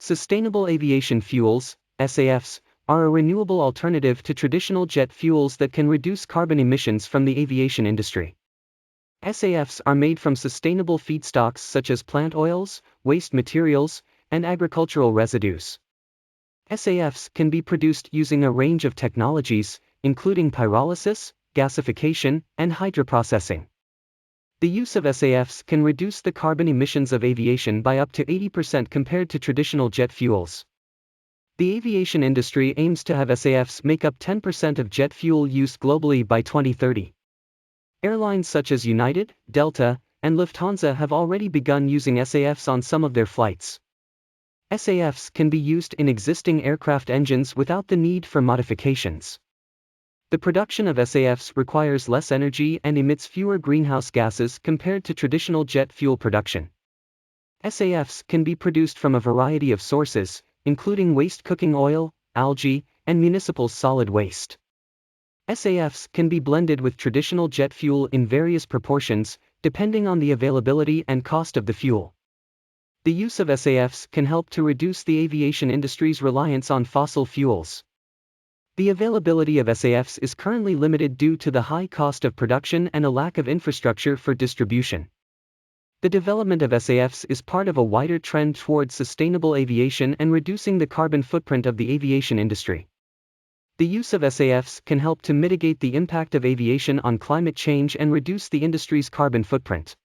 Sustainable aviation fuels, SAFs, are a renewable alternative to traditional jet fuels that can reduce carbon emissions from the aviation industry. SAFs are made from sustainable feedstocks such as plant oils, waste materials, and agricultural residues. SAFs can be produced using a range of technologies, including pyrolysis, gasification, and hydroprocessing. The use of SAFs can reduce the carbon emissions of aviation by up to 80% compared to traditional jet fuels. The aviation industry aims to have SAFs make up 10% of jet fuel use globally by 2030. Airlines such as United, Delta, and Lufthansa have already begun using SAFs on some of their flights. SAFs can be used in existing aircraft engines without the need for modifications. The production of SAFs requires less energy and emits fewer greenhouse gases compared to traditional jet fuel production. SAFs can be produced from a variety of sources, including waste cooking oil, algae, and municipal solid waste. SAFs can be blended with traditional jet fuel in various proportions, depending on the availability and cost of the fuel. The use of SAFs can help to reduce the aviation industry's reliance on fossil fuels. The availability of SAFs is currently limited due to the high cost of production and a lack of infrastructure for distribution. The development of SAFs is part of a wider trend towards sustainable aviation and reducing the carbon footprint of the aviation industry. The use of SAFs can help to mitigate the impact of aviation on climate change and reduce the industry's carbon footprint.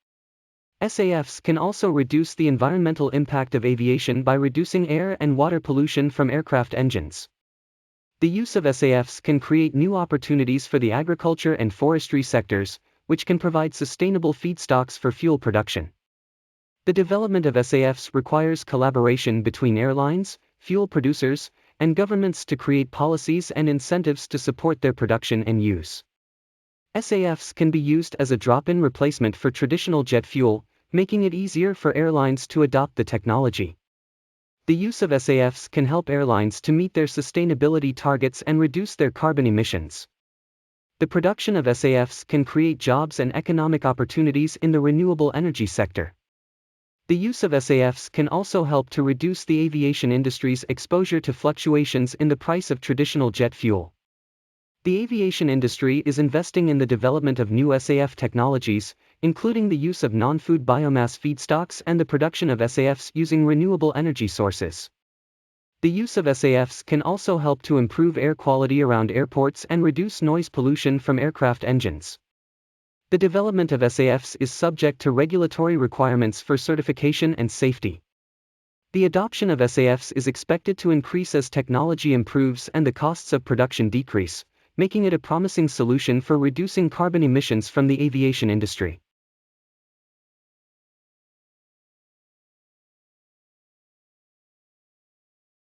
SAFs can also reduce the environmental impact of aviation by reducing air and water pollution from aircraft engines. The use of SAFs can create new opportunities for the agriculture and forestry sectors, which can provide sustainable feedstocks for fuel production. The development of SAFs requires collaboration between airlines, fuel producers, and governments to create policies and incentives to support their production and use. SAFs can be used as a drop-in replacement for traditional jet fuel, making it easier for airlines to adopt the technology. The use of SAFs can help airlines to meet their sustainability targets and reduce their carbon emissions. The production of SAFs can create jobs and economic opportunities in the renewable energy sector. The use of SAFs can also help to reduce the aviation industry's exposure to fluctuations in the price of traditional jet fuel. The aviation industry is investing in the development of new SAF technologies, including the use of non-food biomass feedstocks and the production of SAFs using renewable energy sources. The use of SAFs can also help to improve air quality around airports and reduce noise pollution from aircraft engines. The development of SAFs is subject to regulatory requirements for certification and safety. The adoption of SAFs is expected to increase as technology improves and the costs of production decrease, making it a promising solution for reducing carbon emissions from the aviation industry.